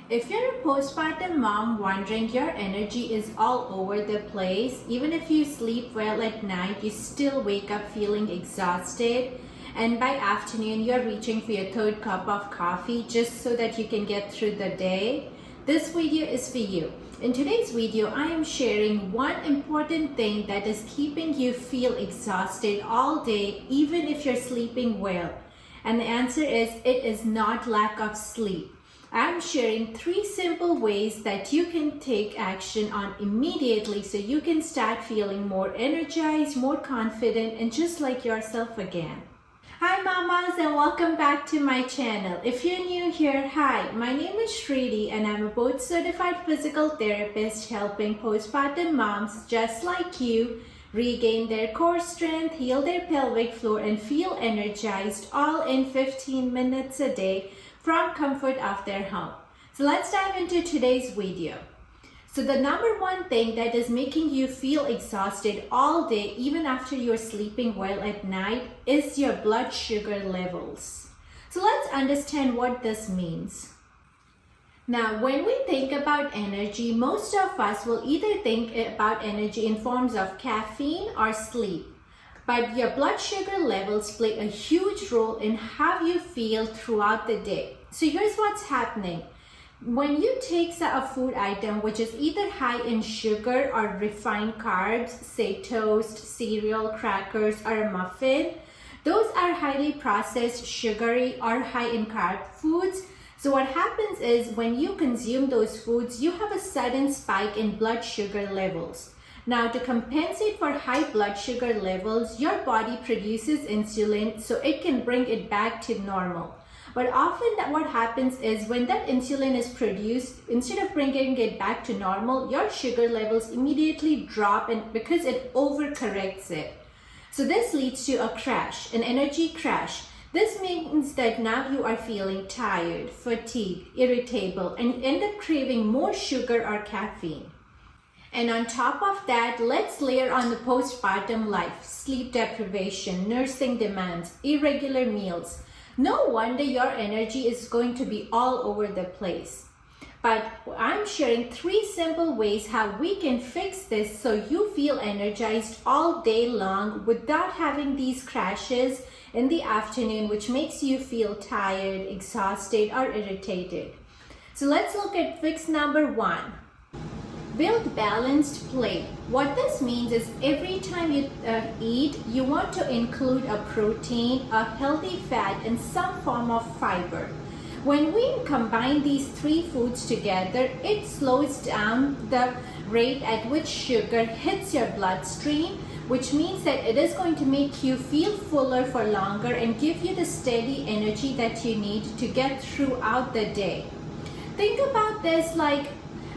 If you're a postpartum mom wondering your energy is all over the place, even if you sleep well at night, you still wake up feeling exhausted, and by afternoon you're reaching for your third cup of coffee just so that you can get through the day, this video is for you. In today's video, I am sharing one important thing that is keeping you feel exhausted all day, even if you're sleeping well. And the answer is, it is not lack of sleep. I'm sharing 3 simple ways that you can take action on immediately so you can start feeling more energized, more confident, and just like yourself again. Hi mamas, and welcome back to my channel. If you're new here, hi, my name is Shriti and I'm a board certified physical therapist helping postpartum moms just like you regain their core strength, heal their pelvic floor, and feel energized all in 15 minutes a day from comfort of their home. So let's dive into today's video. So the number one thing that is making you feel exhausted all day, even after you're sleeping well at night, is your blood sugar levels. So let's understand what this means. Now, when we think about energy, most of us will either think about energy in forms of caffeine or sleep. But your blood sugar levels play a huge role in how you feel throughout the day. So here's what's happening. When you take a food item which is either high in sugar or refined carbs, say toast, cereal, crackers, or a muffin, those are highly processed, sugary, or high in carb foods. So what happens is when you consume those foods, you have a sudden spike in blood sugar levels. Now, to compensate for high blood sugar levels, your body produces insulin so it can bring it back to normal. But often what happens is when that insulin is produced, instead of bringing it back to normal, your sugar levels immediately drop, and because it overcorrects it. So this leads to a crash, an energy crash. This means that now you are feeling tired, fatigued, irritable, and end up craving more sugar or caffeine. And on top of that, let's layer on the postpartum life, sleep deprivation, nursing demands, irregular meals. No wonder your energy is going to be all over the place. But I'm sharing 3 simple ways how we can fix this so you feel energized all day long without having these crashes in the afternoon, which makes you feel tired, exhausted, or irritated. So let's look at fix number 1. Build balanced plate. What this means is every time you eat, you want to include a protein, a healthy fat, and some form of fiber. When we combine these 3 foods together, it slows down the rate at which sugar hits your bloodstream, which means that it is going to make you feel fuller for longer and give you the steady energy that you need to get throughout the day. Think about this like,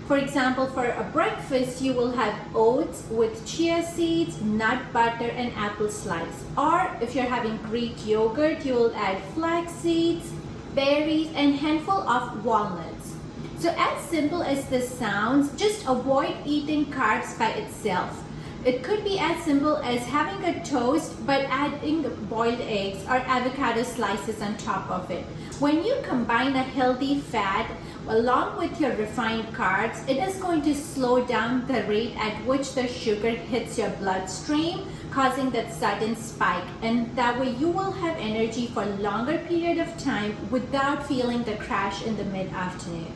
for example, for a breakfast, you will have oats with chia seeds, nut butter, and apple slice. Or if you're having Greek yogurt, you will add flax seeds, berries, and handful of walnuts. So as simple as this sounds, just avoid eating carbs by itself. It could be as simple as having a toast but adding boiled eggs or avocado slices on top of it. When you combine a healthy fat along with your refined carbs, it is going to slow down the rate at which the sugar hits your bloodstream, causing that sudden spike. And that way you will have energy for a longer period of time without feeling the crash in the mid-afternoon.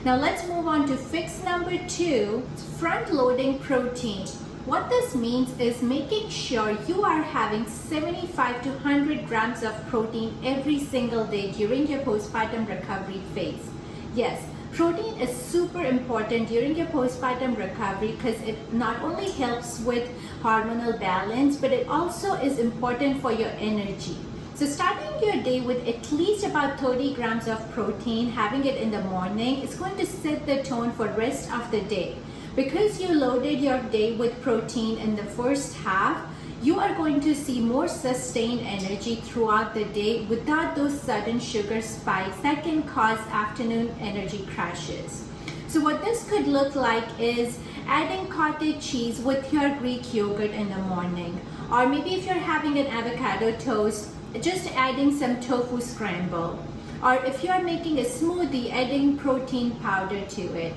Now let's move on to fix number 2, front-loading protein. What this means is making sure you are having 75 to 100 grams of protein every single day during your postpartum recovery phase. Yes, protein is super important during your postpartum recovery because it not only helps with hormonal balance, but it also is important for your energy. So starting your day with at least about 30 grams of protein, having it in the morning, is going to set the tone for the rest of the day. Because you loaded your day with protein in the first half, you are going to see more sustained energy throughout the day without those sudden sugar spikes that can cause afternoon energy crashes. So what this could look like is adding cottage cheese with your Greek yogurt in the morning. Or maybe if you're having an avocado toast, just adding some tofu scramble. or if you are making a smoothie, adding protein powder to it.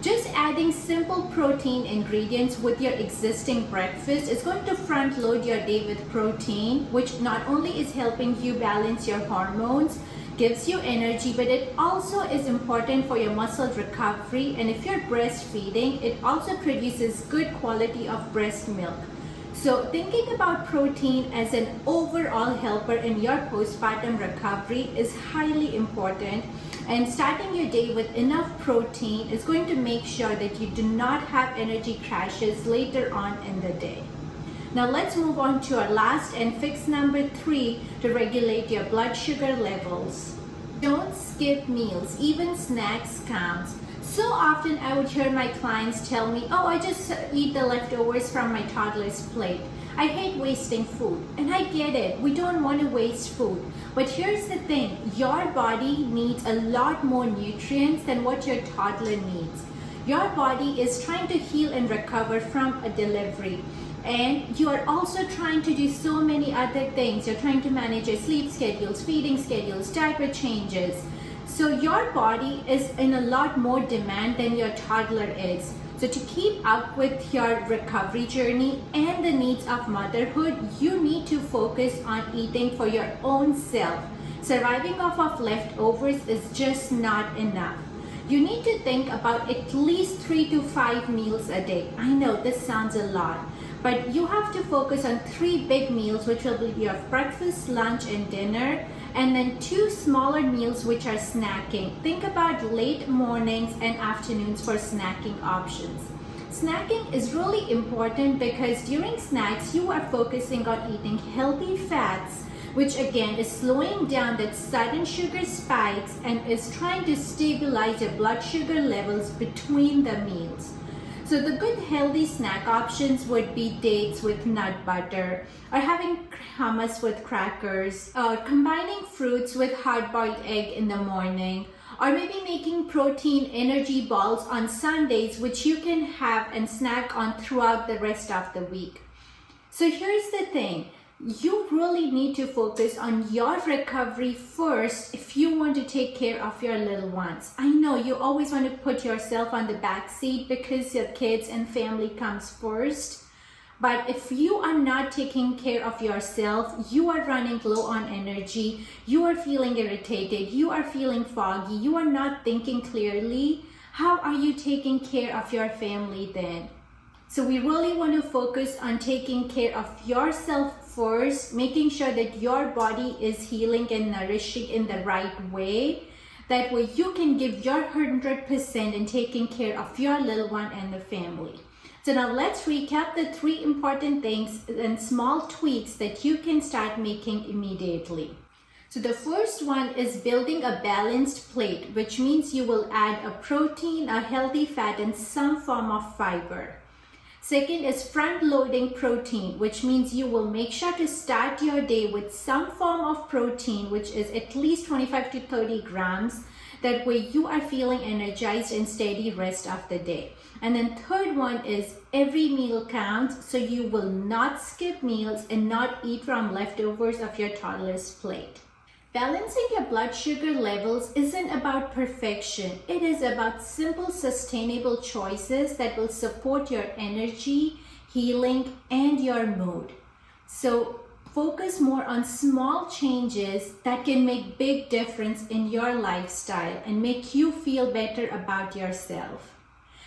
Just adding simple protein ingredients with your existing breakfast is going to front load your day with protein, which not only is helping you balance your hormones, gives you energy, but it also is important for your muscle recovery. And if you're breastfeeding, it also produces good quality of breast milk. So thinking about protein as an overall helper in your postpartum recovery is highly important. And starting your day with enough protein is going to make sure that you do not have energy crashes later on in the day. Now let's move on to our last and fix number 3 to regulate your blood sugar levels. Don't skip meals, even snacks counts. So often I would hear my clients tell me, oh, I just eat the leftovers from my toddler's plate. I hate wasting food. And I get it, we don't want to waste food. But here's the thing, your body needs a lot more nutrients than what your toddler needs. Your body is trying to heal and recover from a delivery. And you are also trying to do so many other things. You're trying to manage your sleep schedules, feeding schedules, diaper changes. So your body is in a lot more demand than your toddler is. So to keep up with your recovery journey and the needs of motherhood, you need to focus on eating for your own self. Surviving off of leftovers is just not enough. You need to think about at least 3 to 5 meals a day. I know this sounds a lot, but you have to focus on 3 big meals, which will be your breakfast, lunch, and dinner, and then 2 smaller meals, which are snacking. Think about late mornings and afternoons for snacking options. Snacking is really important because during snacks, you are focusing on eating healthy fats, which again is slowing down that sudden sugar spikes and is trying to stabilize your blood sugar levels between the meals. So the good healthy snack options would be dates with nut butter, or having hummus with crackers, or combining fruits with hard-boiled egg in the morning, or maybe making protein energy balls on Sundays, which you can have and snack on throughout the rest of the week. So here's the thing. You really need to focus on your recovery first if you want to take care of your little ones. I know you always want to put yourself on the back seat because your kids and family comes first. But if you are not taking care of yourself, you are running low on energy, you are feeling irritated, you are feeling foggy, you are not thinking clearly, how are you taking care of your family then? So we really want to focus on taking care of yourself first, making sure that your body is healing and nourishing in the right way. That way you can give your 100% in taking care of your little one and the family. So now let's recap the 3 important things and small tweaks that you can start making immediately. So the first one is building a balanced plate, which means you will add a protein, a healthy fat, and some form of fiber. Second is front-loading protein, which means you will make sure to start your day with some form of protein, which is at least 25 to 30 grams. That way you are feeling energized and steady rest of the day. And then third one is every meal counts, so you will not skip meals and not eat from leftovers of your toddler's plate. Balancing your blood sugar levels isn't about perfection. It is about simple, sustainable choices that will support your energy, healing, and your mood. So focus more on small changes that can make big difference in your lifestyle and make you feel better about yourself.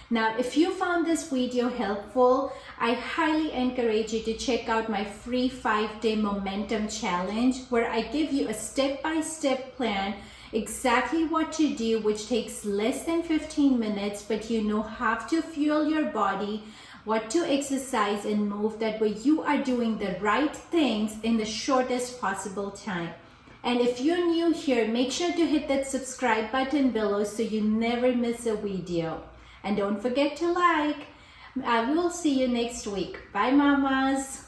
Now, if you found this video helpful, I highly encourage you to check out my free 5-day momentum challenge, where I give you a step-by-step plan, exactly what to do, which takes less than 15 minutes, but you know how to fuel your body, what to exercise and move. That way you are doing the right things in the shortest possible time. And if you're new here, make sure to hit that subscribe button below so you never miss a video. And don't forget to like. I will see you next week. Bye, mamas.